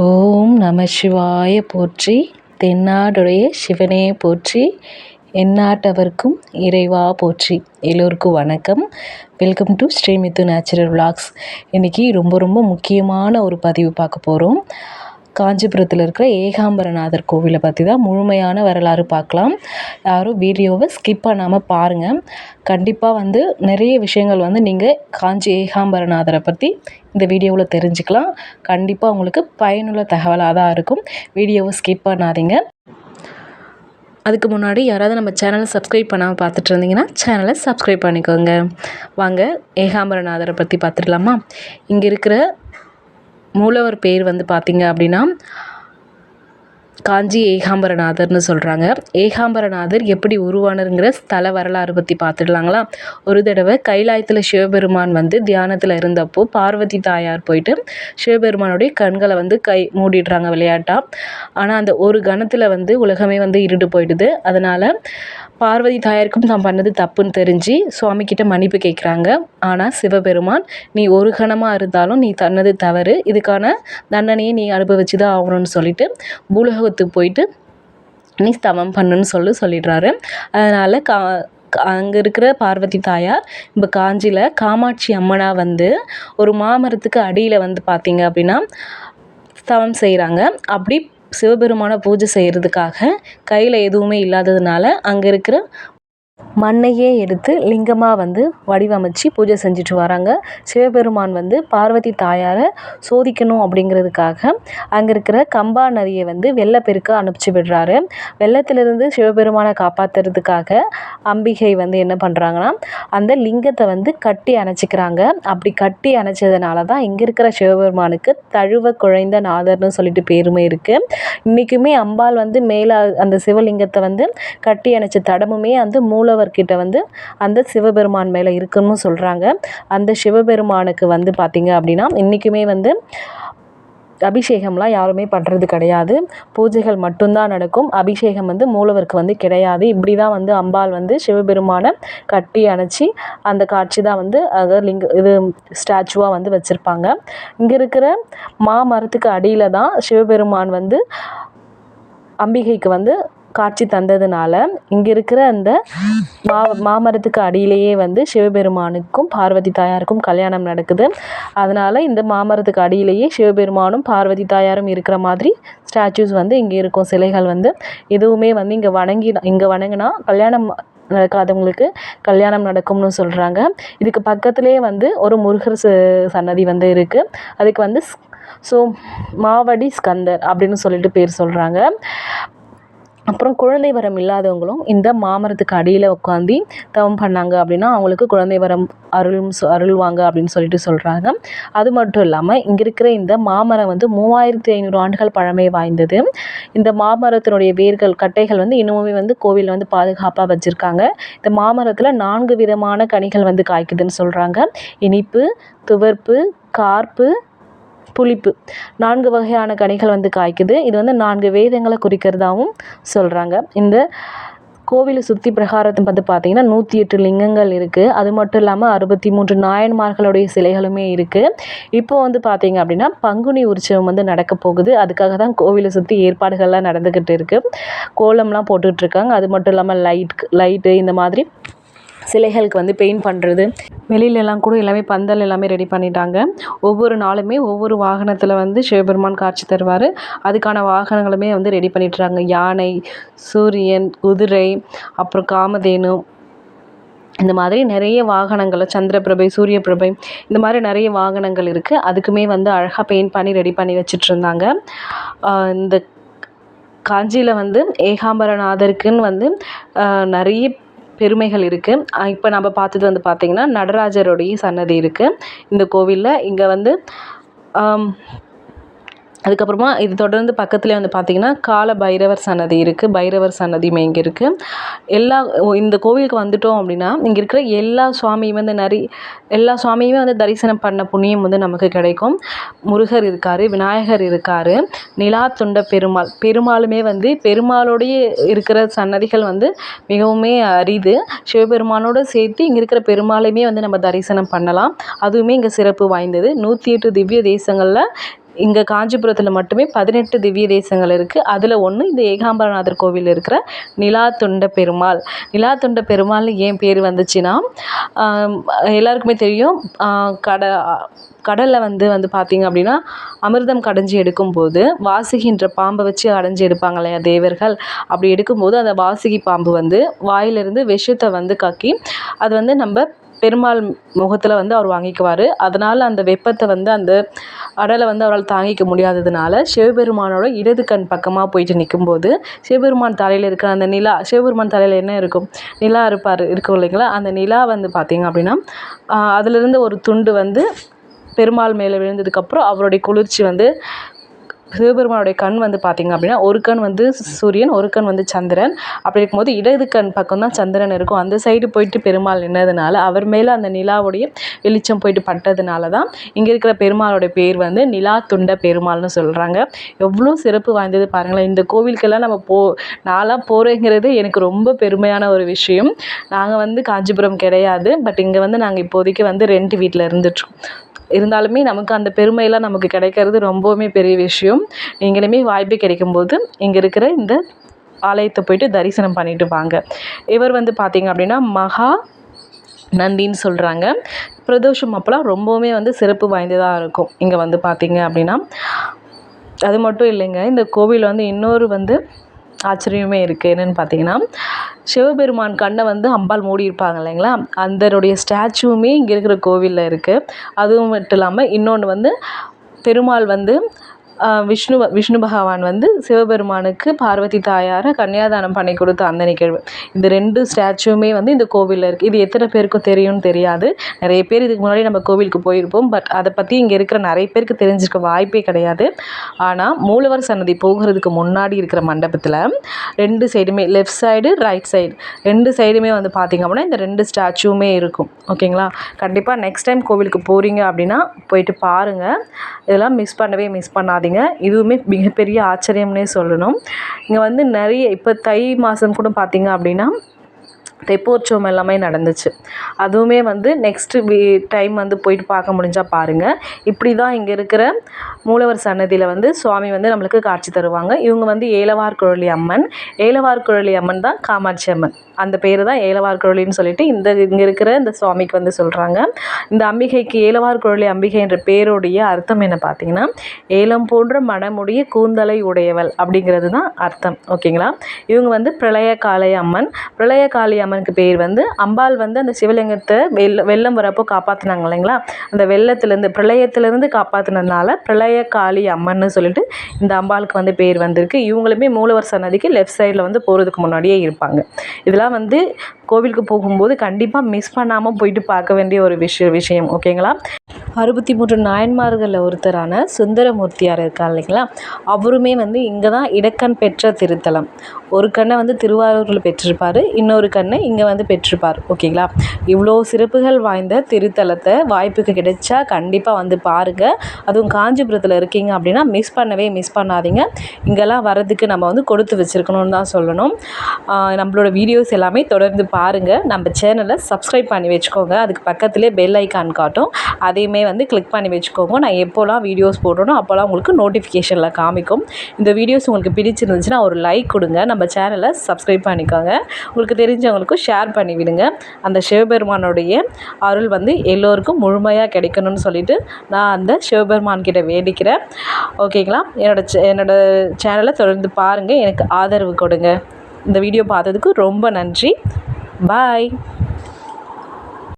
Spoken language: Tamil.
ஓம் நம சிவாய போற்றி. தென்னாடுடைய சிவனே போற்றி. எந்நாட்டவர்க்கும் இறைவா போற்றி. எல்லோருக்கும் வணக்கம். Welcome to Srimithu natural vlogs. இன்றைக்கி ரொம்ப முக்கியமான ஒரு பதிவு பார்க்க போகிறோம். காஞ்சிபுரத்தில் இருக்கிற ஏகாம்பரநாதர் கோவிலை பற்றி தான் முழுமையான வரலாறு பார்க்கலாம். யாரும் வீடியோவை ஸ்கிப் பண்ணாமல் பாருங்கள். கண்டிப்பாக நிறைய விஷயங்கள் நீங்கள் காஞ்சி ஏகாம்பரநாதரை பற்றி இந்த வீடியோவில் தெரிஞ்சுக்கலாம். கண்டிப்பாக உங்களுக்கு பயனுள்ள தகவலாக தான் இருக்கும். வீடியோவை ஸ்கிப் பண்ணாதீங்க. அதுக்கு முன்னாடி யாராவது நம்ம சேனலை சப்ஸ்கிரைப் பண்ணாமல் பார்த்துட்டு இருந்தீங்கன்னா சேனலை சப்ஸ்கிரைப் பண்ணிக்கோங்க. வாங்க ஏகாம்பரநாதரை பற்றி பார்த்துடலாமா. இங்கே இருக்கிற மூலவர் பேர் பார்த்திங்க அப்படின்னா காஞ்சி ஏகாம்பரநாதர்னு சொல்கிறாங்க. ஏகாம்பரநாதர் எப்படி உருவானருங்கிற ஸ்தல வரலாறு பற்றி பார்த்துடலாங்களா. ஒரு தடவை கைலாயத்தில் சிவபெருமான் தியானத்தில் இருந்தப்போ பார்வதி தாயார் போயிட்டு சிவபெருமானுடைய கண்களை கை மூடிடுறாங்க விளையாட்டாக. ஆனால் அந்த ஒரு கணத்தில் உலகமே இருண்டு போயிடுது. அதனால் பார்வதி தாயாருக்கும் தான் பண்ணது தப்புன்னு தெரிஞ்சு சுவாமிக்கிட்ட மன்னிப்பு கேட்குறாங்க. ஆனால் சிவபெருமான், நீ ஒரு கணமாக இருந்தாலும் நீ தன்னது தவறு, இதுக்கான தண்டனையை நீ அனுபவிச்சு தான் ஆகணும்னு சொல்லிட்டு பூலோகத்துக்கு போயிட்டு நீ ஸ்தவம் பண்ணுன்னு சொல்லிடுறாரு. அதனால் அங்கே இருக்கிற பார்வதி தாயார் இப்போ காஞ்சியில் காமாட்சி அம்மனாக ஒரு மாமரத்துக்கு அடியில் பார்த்திங்க அப்படின்னா ஸ்தவம் செய்கிறாங்க. அப்படி சிவபெருமான பூஜை செய்கிறதுக்காக கையில் எதுவுமே இல்லாததுனால அங்கே இருக்கிற மண்ணையே எடுத்து லிங்கமாக வடிவமைச்சு பூஜை செஞ்சுட்டு வராங்க. சிவபெருமான் பார்வதி தாயாரை சோதிக்கணும் அப்படிங்கிறதுக்காக அங்கே இருக்கிற கம்பா நதியை வெள்ளப்பெருக்க அனுப்பிச்சி விடுறாரு. வெள்ளத்திலிருந்து சிவபெருமானை காப்பாற்றுறதுக்காக அம்பிகை என்ன பண்ணுறாங்கன்னா அந்த லிங்கத்தை கட்டி அணைச்சிக்கிறாங்க. அப்படி கட்டி அணைச்சதுனால தான் இங்கே இருக்கிற சிவபெருமானுக்கு தழுவ குழைந்த நாதர்னு சொல்லிட்டு பேருமே இருக்குது. இன்றைக்குமே அம்பாள் மேலே அந்த சிவலிங்கத்தை கட்டி அணைச்ச தடமுமே மூலவர்கிட்ட அந்த சிவபெருமான் மேலே இருக்குன்னு சொல்கிறாங்க. அந்த சிவபெருமானுக்கு பார்த்திங்க அப்படின்னா இன்றைக்குமே அபிஷேகம்லாம் யாருமே பண்ணுறது கிடையாது. பூஜைகள் மட்டும்தான் நடக்கும். அபிஷேகம் மூலவருக்கு கிடையாது. இப்படி தான் அம்பாள் சிவபெருமானை கட்டி அணைச்சி அந்த காட்சி தான் அதை இது ஸ்டாச்சுவாக வச்சுருப்பாங்க. இங்கே இருக்கிற மாமரத்துக்கு அடியில் தான் சிவபெருமான் அம்பிகைக்கு காட்சி தந்ததுனால இங்கே இருக்கிற அந்த மாமரத்துக்கு அடியிலேயே சிவபெருமானுக்கும் பார்வதி தாயாருக்கும் கல்யாணம் நடக்குது. அதனால் இந்த மாமரத்துக்கு அடியிலேயே சிவபெருமானும் பார்வதி தாயாரும் இருக்கிற மாதிரி ஸ்டாச்சூஸ் இங்கே இருக்கும். சிலைகள் எதுவுமே இங்கே வணங்கினா கல்யாணம் நடக்காதவங்களுக்கு கல்யாணம் நடக்கும்னு சொல்கிறாங்க. இதுக்கு பக்கத்துலேயே ஒரு முருகர் சன்னதி இருக்குது. அதுக்கு மாவடி ஸ்கந்தர் அப்படின்னு சொல்லிட்டு பேர் சொல்கிறாங்க. அப்புறம் குழந்தை வரம் இல்லாதவங்களும் இந்த மாமரத்துக்கு அடியில் உட்காந்து தவம் பண்ணாங்க அப்படின்னா அவங்களுக்கு குழந்தை வரம் அருள்வாங்க அப்படின்னு சொல்லிட்டு சொல்கிறாங்க. அது மட்டும் இல்லாமல் இங்கே இருக்கிற இந்த மாமரம் 3500 ஆண்டுகள் பழமை வாய்ந்தது. இந்த மாமரத்தினுடைய வேர்கள் கட்டைகள் இன்னுமே கோவில் பாதுகாப்பாக வச்சுருக்காங்க. இந்த மாமரத்தில் 4 விதமான கனிகள் காய்க்குதுன்னு சொல்கிறாங்க. இனிப்பு, துவர்ப்பு, கார்ப்பு, புளிப்பு, 4 வகையான கனிகள் காய்க்குது. இது 4 வேதங்களை குறிக்கிறதாகவும் சொல்கிறாங்க. இந்த கோவிலை சுற்றி பிரகாரத்தை பார்த்திங்கன்னா 108 லிங்கங்கள் இருக்குது. அது மட்டும் இல்லாமல் 63 நாயன்மார்களுடைய சிலைகளுமே இருக்குது. இப்போ பார்த்திங்க அப்படின்னா பங்குனி உற்சவம் நடக்க போகுது. அதுக்காக தான் கோவிலை சுற்றி ஏற்பாடுகள்லாம் நடந்துக்கிட்டு இருக்குது. கோலம்லாம் போட்டுட்ருக்காங்க. அது மட்டும் இல்லாமல் லைட்டு இந்த மாதிரி சிலைகளுக்கு பெயிண்ட் பண்ணுறது, வெளியிலலாம் கூட எல்லாமே பந்தல் எல்லாமே ரெடி பண்ணிட்டாங்க. ஒவ்வொரு நாளுமே ஒவ்வொரு வாகனத்தில் சிவபெருமான் காட்சி தருவார். அதுக்கான வாகனங்களுமே ரெடி பண்ணிட்டுறாங்க. யானை, சூரியன், குதிரை, அப்புறம் காமதேனு, இந்த மாதிரி நிறைய வாகனங்கள், சந்திரபிரபை, சூரிய பிரபை, இந்த மாதிரி நிறைய வாகனங்கள் இருக்குது. அதுக்குமே அழகாக பெயிண்ட் பண்ணி ரெடி பண்ணி வச்சிட்ருந்தாங்க. இந்த காஞ்சியில் ஏகாம்பரநாதருக்குன்னு நிறைய பெருமைகள் இருக்குது. இப்போ நம்ம பார்த்தது பார்த்திங்கன்னா நடராஜருடைய சன்னதி இருக்குது இந்த கோவிலில். இங்கே அதுக்கப்புறமா இது தொடர்ந்து பக்கத்துலேயே பார்த்திங்கன்னா கால பைரவர் சன்னதி இருக்குது. பைரவர் சன்னதியுமே இங்கே இருக்குது. இந்த கோவிலுக்கு வந்துட்டோம் அப்படின்னா இங்கே இருக்கிற எல்லா சுவாமியும் எல்லா சுவாமியுமே தரிசனம் பண்ண புண்ணியம் நமக்கு கிடைக்கும். முருகர் இருக்கார், விநாயகர் இருக்கார், நிலா துண்ட பெருமாளுமே பெருமாளோடைய இருக்கிற சன்னதிகள் மிகவுமே அரிது. சிவபெருமானோடு சேர்த்து இங்கே இருக்கிற பெருமாளையுமே நம்ம தரிசனம் பண்ணலாம். அதுவுமே இங்கே சிறப்பு வாய்ந்தது. 108 திவ்ய தேசங்களில் இங்கே காஞ்சிபுரத்தில் மட்டுமே 18 திவ்ய தேசங்கள் இருக்குது. அதில் ஒன்று இந்த ஏகாம்பரநாதர் கோவில் இருக்கிற நிலாத்துண்ட பெருமாள். நிலாத்துண்ட பெருமாள்னு ஏன் பேர் வந்துச்சுன்னா, எல்லாருக்குமே தெரியும், கடலில் வந்து பார்த்திங்க அப்படின்னா அமிர்தம் கடைஞ்சி எடுக்கும்போது வாசுகின்ற பாம்பை வச்சு அடைஞ்சி எடுப்பாங்க இல்லையா தேவர்கள். அப்படி எடுக்கும்போது அந்த வாசுகி பாம்பு வந்து வாயிலிருந்து விஷத்தை வந்து கக்கி அது வந்து நம்ம பெருமாள் முகத்தில் வந்து அவர் வாங்கிக்குவார். அதனால் அந்த வெப்பத்தை வந்து அந்த அடலை வந்து அவரால் தாங்கிக்க முடியாததுனால சிவபெருமானோட இடது கண் பக்கமாக போயிட்டு நிற்கும்போது சிவபெருமான் தலையில் இருக்கிற அந்த நிலா, சிவபெருமான் தலையில் என்ன இருக்கும், நிலா இருக்கும் இல்லைங்களா, அந்த நிலா வந்து பார்த்திங்க அப்படின்னா அதிலிருந்து ஒரு துண்டு வந்து பெருமாள் மேலே விழுந்ததுக்கப்புறம் அவருடைய குளிர்ச்சி வந்து சிவபெருமானுடைய கண் வந்து பார்த்திங்க அப்படின்னா ஒரு கண் வந்து சூரியன், ஒரு கண் வந்து சந்திரன். அப்படி இருக்கும்போது இடது கண் பக்கம் தான் சந்திரன் இருக்கும். அந்த சைடு போயிட்டு பெருமாள் நின்னதுனால அவர் மேலே அந்த நிலாவுடைய வெளிச்சம் போயிட்டு பட்டதுனால தான் இங்கே இருக்கிற பெருமாளுடைய பேர் வந்து நிலாத்துண்ட பெருமாள்னு சொல்கிறாங்க. எவ்வளோ சிறப்பு வாய்ந்தது பாருங்களேன். இந்த கோவிலுக்கெல்லாம் நான்லாம் போகிறேங்கிறது எனக்கு ரொம்ப பெருமையான ஒரு விஷயம். நாங்கள் வந்து காஞ்சிபுரம் கிடையாது, பட் இங்கே வந்து நாங்கள் இப்போதைக்கு வந்து ரெண்ட் வீட்டில் இருந்துட்டுருக்கோம். இருந்தாலுமே நமக்கு அந்த பெருமையெல்லாம் நமக்கு கிடைக்கிறது ரொம்பவுமே பெரிய விஷயம். நீங்களுமே வாய்ப்பு கிடைக்கும்போது இங்கே இருக்கிற இந்த ஆலயத்தை போயிட்டு தரிசனம் பண்ணிட்டு வாங்க. இவர் வந்து பார்த்திங்க அப்படின்னா மகா நந்தின்னு சொல்கிறாங்க. பிரதோஷம் அப்போலாம் ரொம்பவுமே வந்து சிறப்பு வாய்ந்ததாக இருக்கும். இங்கே வந்து பார்த்திங்க அப்படின்னா அது மட்டும் இல்லைங்க, இந்த கோவில் வந்து இன்னொரு வந்து ஆச்சரியமே இருக்குது. என்னென்னு பார்த்தீங்கன்னா, சிவபெருமான் கண்ணை வந்து அம்பாள் மூடி இருப்பாங்க இல்லைங்களா, அதனுடைய ஸ்டாச்சுவுமே இங்கே இருக்கிற கோவிலில் இருக்குது. அதுவும் மட்டும் இல்லாமல் இன்னொன்று வந்து பெருமாள் வந்து விஷ்ணு பகவான் வந்து சிவபெருமானுக்கு பார்வதி தாயாரை கன்னியாதானம் பண்ணி கொடுத்த அந்த நிகழ்வு. இந்த 2 ஸ்டாச்சுவுமே வந்து இந்த கோவிலில் இருக்குது. இது எத்தனை பேருக்கும் தெரியும்னு தெரியாது. நிறைய பேர் இதுக்கு முன்னாடி நம்ம கோவிலுக்கு போயிருப்போம், பட் அதை பற்றி இங்கே இருக்கிற நிறைய பேருக்கு தெரிஞ்சிருக்க வாய்ப்பே கிடையாது. ஆனால் மூலவர் சன்னதி போகிறதுக்கு முன்னாடி இருக்கிற மண்டபத்தில் 2 சைடுமே, லெஃப்ட் சைடு ரைட் சைடு 2 சைடுமே வந்து பார்த்திங்க அப்படின்னா இந்த 2 ஸ்டாச்சுவுமே இருக்கும். ஓகேங்களா, கண்டிப்பாக நெக்ஸ்ட் டைம் கோவிலுக்கு போகிறீங்க அப்படின்னா போயிட்டு பாருங்கள். இதெல்லாம் மிஸ் பண்ணாதீங்க. இதுவுமே மிகப்பெரிய ஆச்சரியம்னே சொல்லணும். இங்கே வந்து நிறைய இப்போ தை மாதம் கூட பார்த்திங்க அப்படின்னா தெப்போற்சவம் எல்லாமே நடந்துச்சு. அதுவுமே வந்து நெக்ஸ்ட்டு டைம் வந்து போயிட்டு பார்க்க முடிஞ்சால் பாருங்கள். இப்படி தான் இங்கே இருக்கிற மூலவர் சன்னதியில் வந்து சுவாமி வந்து நம்மளுக்கு காட்சி தருவாங்க. இவங்க வந்து ஏலவார் குழலி அம்மன். ஏலவார் குழலி அம்மன் தான் காமாட்சி அம்மன். அந்த பேர் தான் ஏலவார் குழலின்னு சொல்லிட்டு இங்கே இருக்கிற இந்த சுவாமிக்கு வந்து சொல்கிறாங்க. இந்த அம்பிகைக்கு ஏலவார் குழலி அம்பிகை என்ற பேருடைய அர்த்தம் என்ன பார்த்தீங்கன்னா, ஏலம் போன்ற மனமுடைய கூந்தலை உடையவள் அப்படிங்கிறது தான் அர்த்தம். ஓகேங்களா, இவங்க வந்து பிரளய காளி அம்மன். பிரளய காளி அம்மனுக்கு பேர் வந்து அம்பாள் வந்து அந்த சிவலிங்கத்தை வெள்ளம் வரப்போ காப்பாற்றினாங்க இல்லைங்களா, அந்த வெள்ளத்துலேருந்து பிரளயத்திலேருந்து காப்பாற்றினதுனால பிரளய காளி அம்மன்னு சொல்லிட்டு இந்த அம்பாளுக்கு வந்து பேர் வந்திருக்கு. இவங்களுமே மூலவர் சன்னதிக்கு லெஃப்ட் சைடில் வந்து போகிறதுக்கு முன்னாடியே இருப்பாங்க. இதெல்லாம் வந்து கோவிலுக்கு போகும்போது கண்டிப்பாக மிஸ் பண்ணாமல் போயிட்டு பார்க்க வேண்டிய ஒரு விஷயம். ஓகேங்களா, 63 நாயன்மார்களில் ஒருத்தரான சுந்தரமூர்த்தியார் இருக்கார் இல்லைங்களா, அவருமே வந்து இங்கே தான் இடக்கண் பெற்ற திருத்தலம். ஒரு கண்ணை வந்து திருவாரூரில் பெற்றிருப்பார், இன்னொரு கண்ணை இங்கே வந்து பெற்றிருப்பார். ஓகேங்களா, இவ்வளோ சிறப்புகள் வாய்ந்த திருத்தலத்தை வாய்ப்புக்கு கிடைச்சா கண்டிப்பாக வந்து பாருங்கள். அதுவும் காஞ்சிபுரத்தில் இருக்கீங்க அப்படின்னா மிஸ் பண்ணாதீங்க. இங்கெல்லாம் வரதுக்கு நம்ம வந்து கொடுத்து வச்சுருக்கணும்னு தான் சொல்லணும். நம்மளோட வீடியோஸ் எல்லாமே தொடர்ந்து பாருங்கள். நம்ம சேனலை சப்ஸ்கிரைப் பண்ணி வச்சுக்கோங்க. அதுக்கு பக்கத்துலேயே பெல் ஐக்கான் காட்டும், அதையுமே வந்து கிளிக் பண்ணி வச்சுக்கோங்க. நான் எப்போலாம் வீடியோஸ் போடுறேனோ அப்போலாம் உங்களுக்கு நோட்டிஃபிகேஷனில் காமிக்கும். இந்த வீடியோஸ் உங்களுக்கு பிடிச்சிருந்துச்சுன்னா ஒரு லைக் கொடுங்க, நம்ம சேனலை சப்ஸ்கிரைப் பண்ணிக்கோங்க, உங்களுக்கு தெரிஞ்சவங்களுக்கும் ஷேர் பண்ணி விடுங்க. அந்த சிவபெருமானுடைய அருள் வந்து எல்லோருக்கும் முழுமையாக கிடைக்கணும்னு சொல்லிட்டு நான் அந்த சிவபெருமான் கிட்ட வேண்டிக்கிறேன். ஓகேங்களா, என்னோட சேனலை தொடர்ந்து பாருங்கள், எனக்கு ஆதரவு கொடுங்க. இந்த வீடியோ பார்த்ததுக்கு ரொம்ப நன்றி. பாய்.